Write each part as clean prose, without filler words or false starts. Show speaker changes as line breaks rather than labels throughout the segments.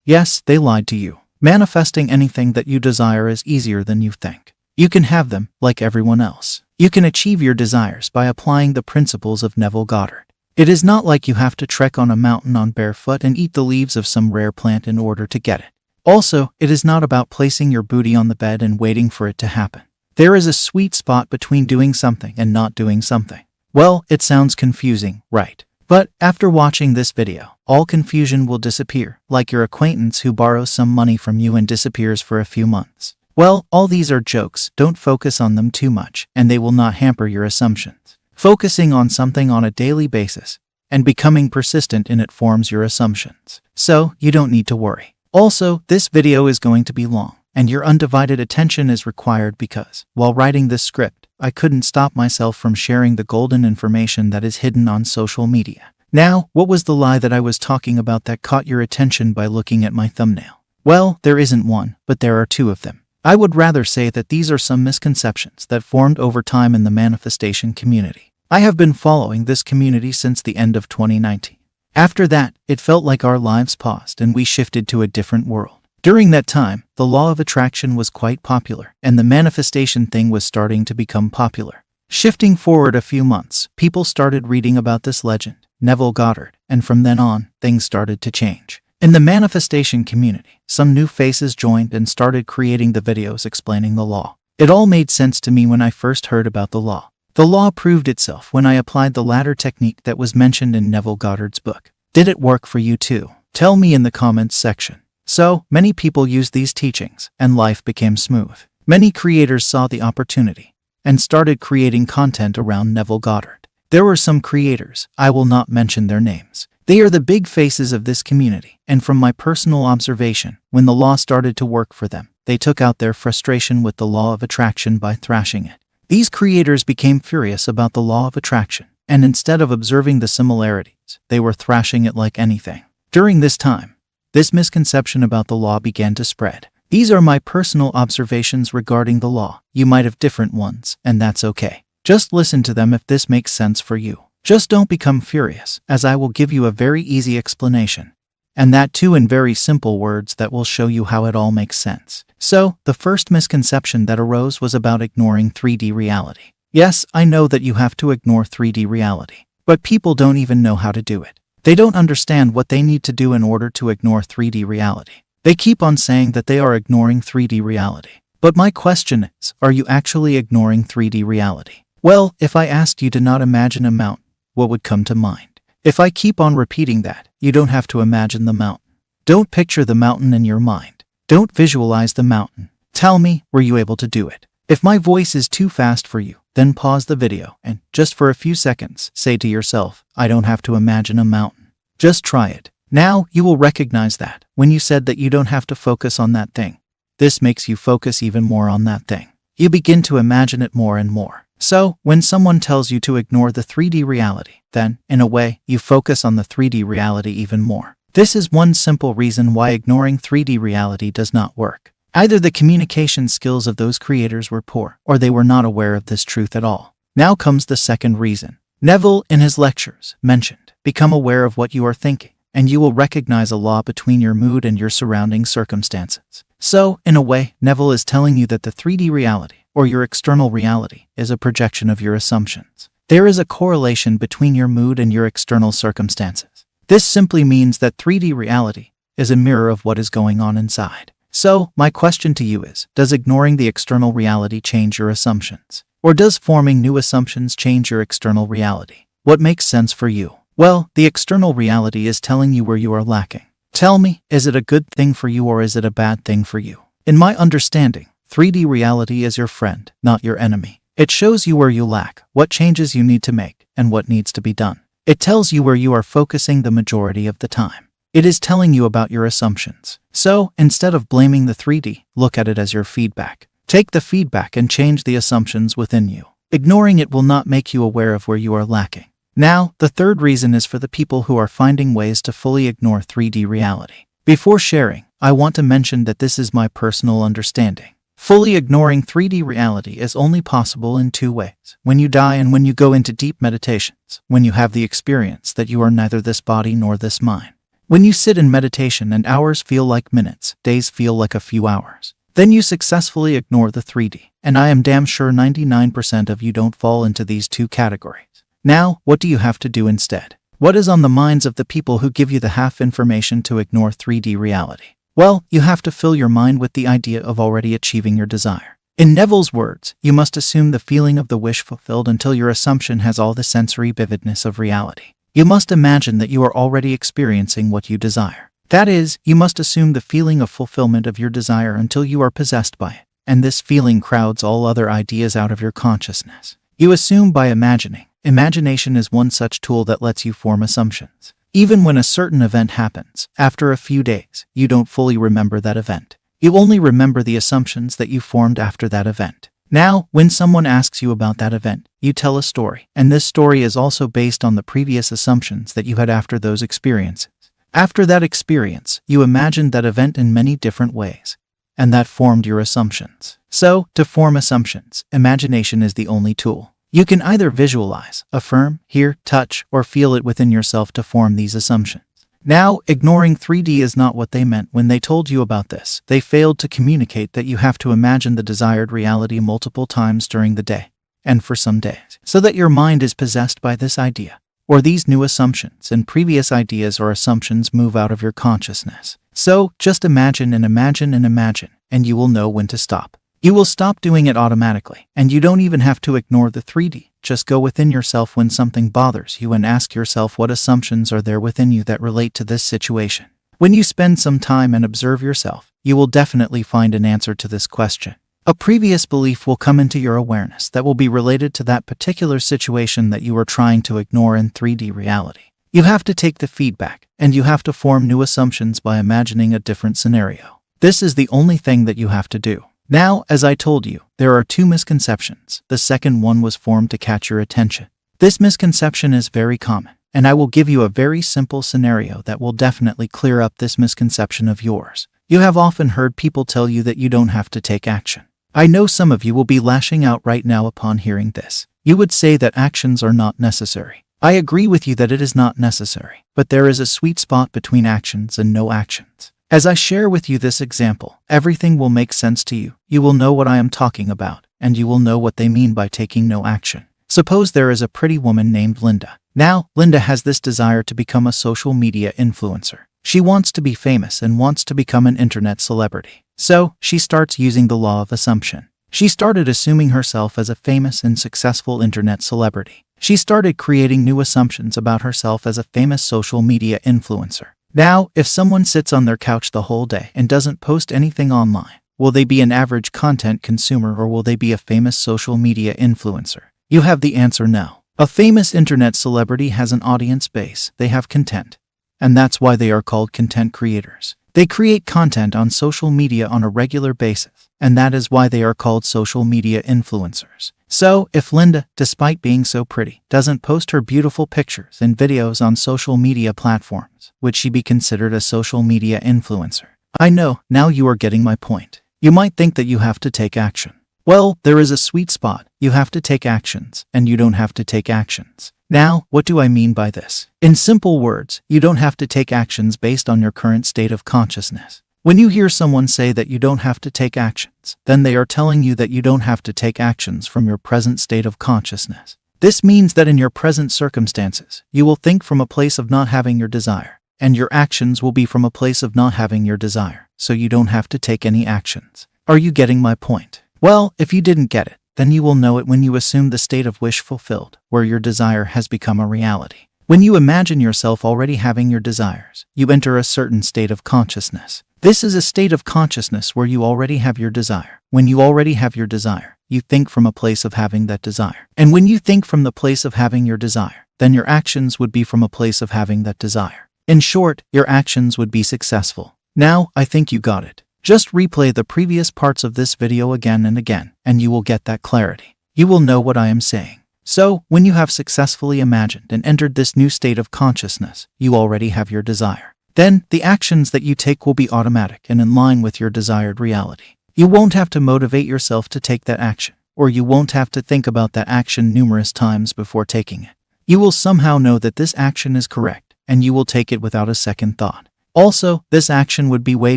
Yes, they lied to you. Manifesting anything that you desire is easier than you think. You can have them, like everyone else. You can achieve your desires by applying the principles of Neville Goddard. It is not like you have to trek on a mountain on barefoot and eat the leaves of some rare plant in order to get it. Also, it is not about placing your booty on the bed and waiting for it to happen. There is a sweet spot between doing something and not doing something. Well, it sounds confusing, right? But after watching this video, all confusion will disappear, like your acquaintance who borrows some money from you and disappears for a few months. Well, all these are jokes, don't focus on them too much, and they will not hamper your assumptions. Focusing on something on a daily basis and becoming persistent in it forms your assumptions. So, you don't need to worry. Also, this video is going to be long, and your undivided attention is required because, while writing this script, I couldn't stop myself from sharing the golden information that is hidden on social media. Now, what was the lie that I was talking about that caught your attention by looking at my thumbnail? Well, there isn't one, but there are two of them. I would rather say that these are some misconceptions that formed over time in the manifestation community. I have been following this community since the end of 2019. After that, it felt like our lives paused and we shifted to a different world. During that time, the law of attraction was quite popular, and the manifestation thing was starting to become popular. Shifting forward a few months, people started reading about this legend, Neville Goddard, and from then on, things started to change. In the manifestation community, some new faces joined and started creating the videos explaining the law. It all made sense to me when I first heard about the law. The law proved itself when I applied the ladder technique that was mentioned in Neville Goddard's book. Did it work for you too? Tell me in the comments section. So, many people used these teachings, and life became smooth. Many creators saw the opportunity and started creating content around Neville Goddard. There were some creators, I will not mention their names. They are the big faces of this community, and from my personal observation, when the law started to work for them, they took out their frustration with the law of attraction by thrashing it. These creators became furious about the law of attraction, and instead of observing the similarities, they were thrashing it like anything. During this time, this misconception about the law began to spread. These are my personal observations regarding the law. You might have different ones, and that's okay. Just listen to them if this makes sense for you. Just don't become furious, as I will give you a very easy explanation. And that too in very simple words that will show you how it all makes sense. So, the first misconception that arose was about ignoring 3D reality. Yes, I know that you have to ignore 3D reality, but people don't even know how to do it. They don't understand what they need to do in order to ignore 3D reality. They keep on saying that they are ignoring 3D reality. But my question is, are you actually ignoring 3D reality? Well, if I asked you to not imagine a mountain, what would come to mind? If I keep on repeating that, you don't have to imagine the mountain. Don't picture the mountain in your mind. Don't visualize the mountain. Tell me, were you able to do it? If my voice is too fast for you, then pause the video and, just for a few seconds, say to yourself, I don't have to imagine a mountain. Just try it. Now, you will recognize that, when you said that you don't have to focus on that thing. This makes you focus even more on that thing. You begin to imagine it more and more. So, when someone tells you to ignore the 3D reality, then, in a way, you focus on the 3D reality even more. This is one simple reason why ignoring 3D reality does not work. Either the communication skills of those creators were poor, or they were not aware of this truth at all. Now comes the second reason. Neville, in his lectures, mentioned, become aware of what you are thinking, and you will recognize a law between your mood and your surrounding circumstances. So, in a way, Neville is telling you that the 3D reality, or your external reality, is a projection of your assumptions. There is a correlation between your mood and your external circumstances. This simply means that 3D reality is a mirror of what is going on inside. So, my question to you is, does ignoring the external reality change your assumptions? Or does forming new assumptions change your external reality? What makes sense for you? Well, the external reality is telling you where you are lacking. Tell me, is it a good thing for you or is it a bad thing for you? In my understanding, 3D reality is your friend, not your enemy. It shows you where you lack, what changes you need to make, and what needs to be done. It tells you where you are focusing the majority of the time. It is telling you about your assumptions. So, instead of blaming the 3D, look at it as your feedback. Take the feedback and change the assumptions within you. Ignoring it will not make you aware of where you are lacking. Now, the third reason is for the people who are finding ways to fully ignore 3D reality. Before sharing, I want to mention that this is my personal understanding. Fully ignoring 3D reality is only possible in two ways: when you die and when you go into deep meditations, when you have the experience that you are neither this body nor this mind. When you sit in meditation and hours feel like minutes, days feel like a few hours, then you successfully ignore the 3D. And I am damn sure 99% of you don't fall into these two categories. Now, what do you have to do instead? What is on the minds of the people who give you the half information to ignore 3D reality? Well, you have to fill your mind with the idea of already achieving your desire. In Neville's words, you must assume the feeling of the wish fulfilled until your assumption has all the sensory vividness of reality. You must imagine that you are already experiencing what you desire. That is, you must assume the feeling of fulfillment of your desire until you are possessed by it, and this feeling crowds all other ideas out of your consciousness. You assume by imagining. Imagination is one such tool that lets you form assumptions. Even when a certain event happens, after a few days, you don't fully remember that event. You only remember the assumptions that you formed after that event. Now, when someone asks you about that event, you tell a story, and this story is also based on the previous assumptions that you had after those experiences. After that experience, you imagined that event in many different ways, and that formed your assumptions. So, to form assumptions, imagination is the only tool. You can either visualize, affirm, hear, touch, or feel it within yourself to form these assumptions. Now, ignoring 3D is not what they meant when they told you about this. They failed to communicate that you have to imagine the desired reality multiple times during the day, and for some days, so that your mind is possessed by this idea, or these new assumptions, and previous ideas or assumptions move out of your consciousness. So, just imagine and imagine and imagine, and you will know when to stop. You will stop doing it automatically, and you don't even have to ignore the 3D. Just go within yourself when something bothers you and ask yourself what assumptions are there within you that relate to this situation. When you spend some time and observe yourself, you will definitely find an answer to this question. A previous belief will come into your awareness that will be related to that particular situation that you are trying to ignore in 3D reality. You have to take the feedback, and you have to form new assumptions by imagining a different scenario. This is the only thing that you have to do. Now, as I told you, there are two misconceptions. The second one was formed to catch your attention. This misconception is very common, and I will give you a very simple scenario that will definitely clear up this misconception of yours. You have often heard people tell you that you don't have to take action. I know some of you will be lashing out right now upon hearing this. You would say that actions are not necessary. I agree with you that it is not necessary, but there is a sweet spot between actions and no actions. As I share with you this example, everything will make sense to you. You will know what I am talking about, and you will know what they mean by taking no action. Suppose there is a pretty woman named Linda. Now, Linda has this desire to become a social media influencer. She wants to be famous and wants to become an internet celebrity. So, she starts using the law of assumption. She started assuming herself as a famous and successful internet celebrity. She started creating new assumptions about herself as a famous social media influencer. Now, if someone sits on their couch the whole day and doesn't post anything online, will they be an average content consumer or will they be a famous social media influencer? You have the answer no. A famous internet celebrity has an audience base, they have content. And that's why they are called content creators. They create content on social media on a regular basis, and that is why they are called social media influencers. So, if Linda, despite being so pretty, doesn't post her beautiful pictures and videos on social media platforms, would she be considered a social media influencer? I know, now you are getting my point. You might think that you have to take action. Well, there is a sweet spot. You have to take actions, and you don't have to take actions. Now, what do I mean by this? In simple words, you don't have to take actions based on your current state of consciousness. When you hear someone say that you don't have to take actions, then they are telling you that you don't have to take actions from your present state of consciousness. This means that in your present circumstances, you will think from a place of not having your desire, and your actions will be from a place of not having your desire, so you don't have to take any actions. Are you getting my point? Well, if you didn't get it, then you will know it when you assume the state of wish fulfilled, where your desire has become a reality. When you imagine yourself already having your desires, you enter a certain state of consciousness. This is a state of consciousness where you already have your desire. When you already have your desire, you think from a place of having that desire. And when you think from the place of having your desire, then your actions would be from a place of having that desire. In short, your actions would be successful. Now, I think you got it. Just replay the previous parts of this video again and again, and you will get that clarity. You will know what I am saying. So, when you have successfully imagined and entered this new state of consciousness, you already have your desire. Then, the actions that you take will be automatic and in line with your desired reality. You won't have to motivate yourself to take that action, or you won't have to think about that action numerous times before taking it. You will somehow know that this action is correct, and you will take it without a second thought. Also, this action would be way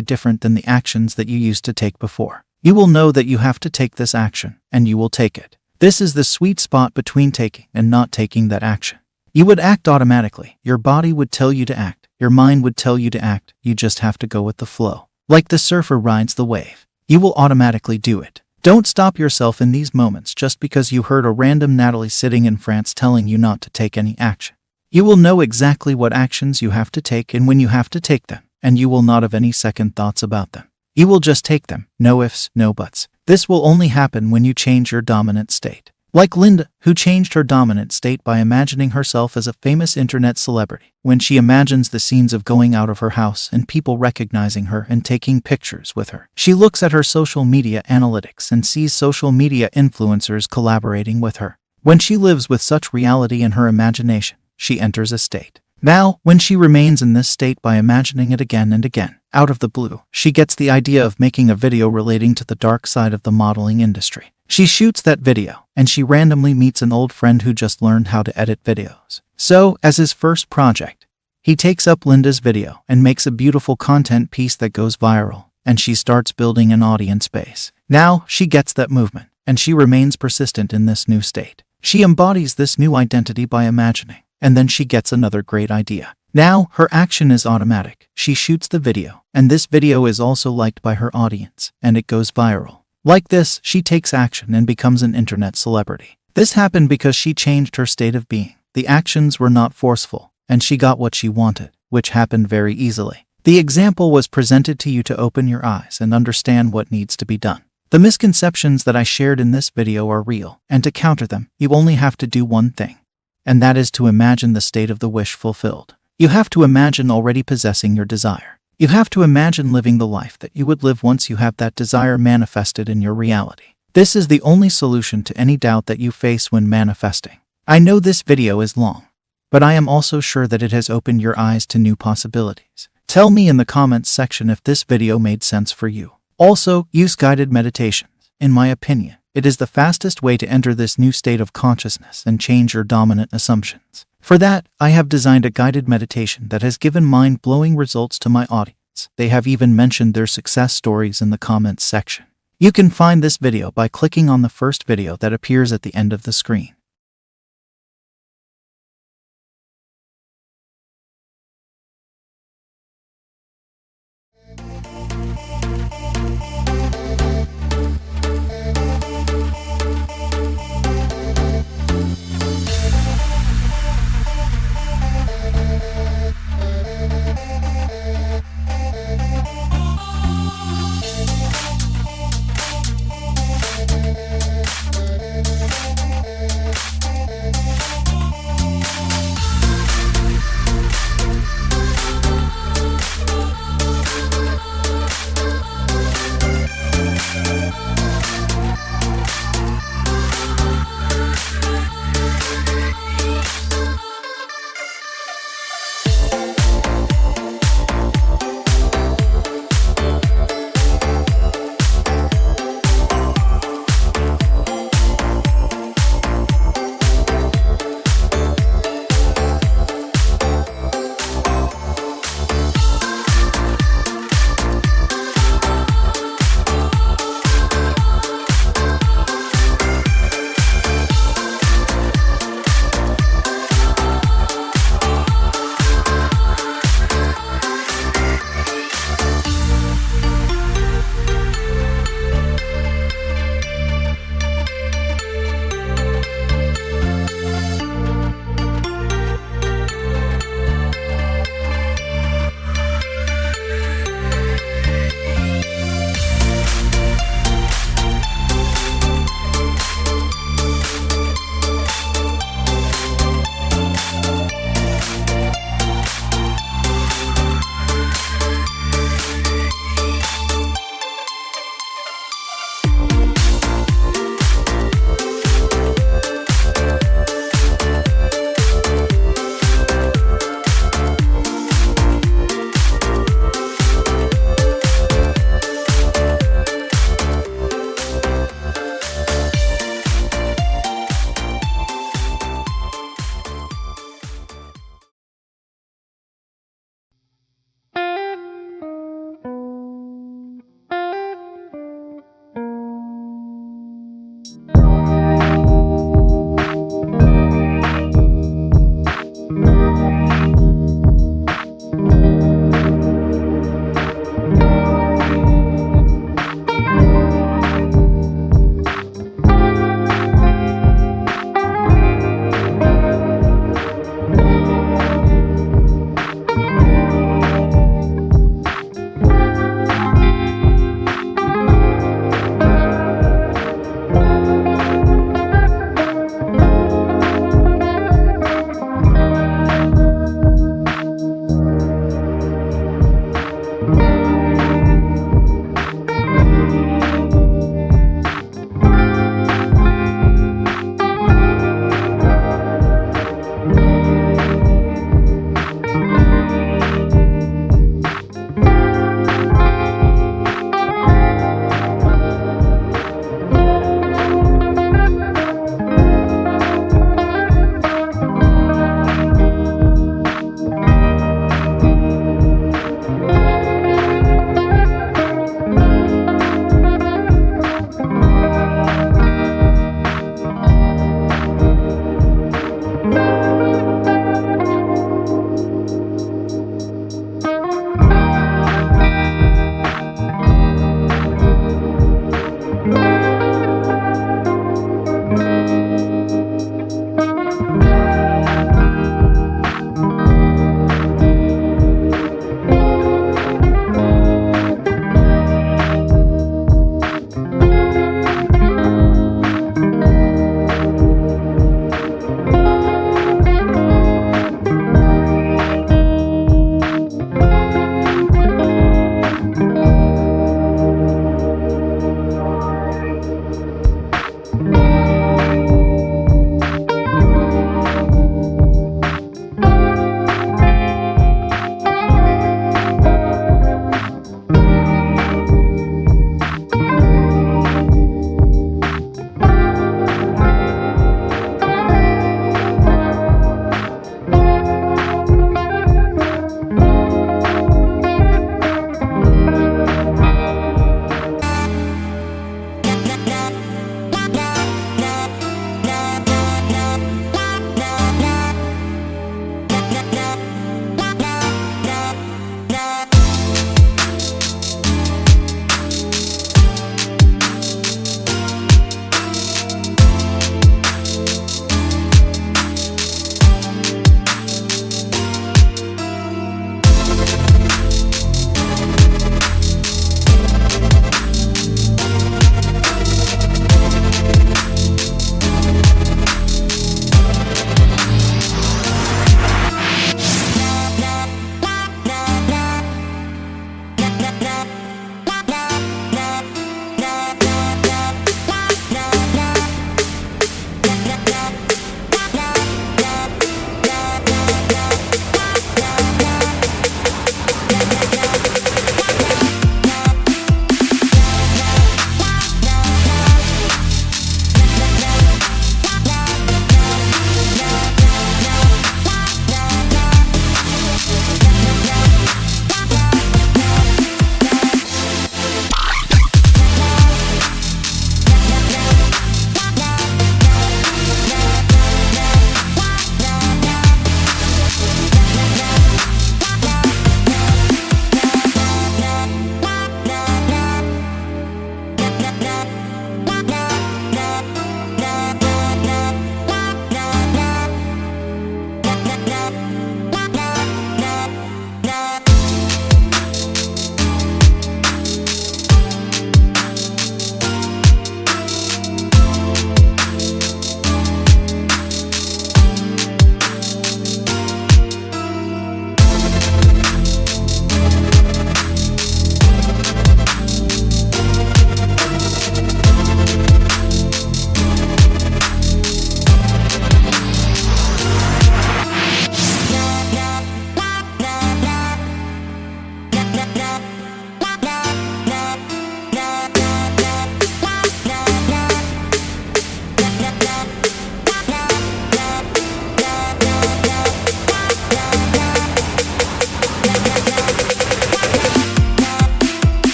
different than the actions that you used to take before. You will know that you have to take this action, and you will take it. This is the sweet spot between taking and not taking that action. You would act automatically. Your body would tell you to act. Your mind would tell you to act. You just have to go with the flow. Like the surfer rides the wave. You will automatically do it. Don't stop yourself in these moments just because you heard a random Natalie sitting in France telling you not to take any action. You will know exactly what actions you have to take and when you have to take them, and you will not have any second thoughts about them. You will just take them, no ifs, no buts. This will only happen when you change your dominant state. Like Linda, who changed her dominant state by imagining herself as a famous internet celebrity. When she imagines the scenes of going out of her house and people recognizing her and taking pictures with her, she looks at her social media analytics and sees social media influencers collaborating with her. When she lives with such reality in her imagination, she enters a state. Now, when she remains in this state by imagining it again and again, out of the blue, she gets the idea of making a video relating to the dark side of the modeling industry. She shoots that video, and she randomly meets an old friend who just learned how to edit videos. So, as his first project, he takes up Linda's video and makes a beautiful content piece that goes viral, and she starts building an audience base. Now, she gets that movement, and she remains persistent in this new state. She embodies this new identity by imagining, and then she gets another great idea. Now, her action is automatic. She shoots the video, and this video is also liked by her audience, and it goes viral. Like this, she takes action and becomes an internet celebrity. This happened because she changed her state of being. The actions were not forceful, and she got what she wanted, which happened very easily. The example was presented to you to open your eyes and understand what needs to be done. The misconceptions that I shared in this video are real, and to counter them, you only have to do one thing, and that is to imagine the state of the wish fulfilled. You have to imagine already possessing your desire. You have to imagine living the life that you would live once you have that desire manifested in your reality. This is the only solution to any doubt that you face when manifesting. I know this video is long, but I am also sure that it has opened your eyes to new possibilities. Tell me in the comments section if this video made sense for you. Also, use guided meditations. In my opinion, it is the fastest way to enter this new state of consciousness and change your dominant assumptions. For that, I have designed a guided meditation that has given mind-blowing results to my audience. They have even mentioned their success stories in the comments section. You can find this video by clicking on the first video that appears at the end of the screen.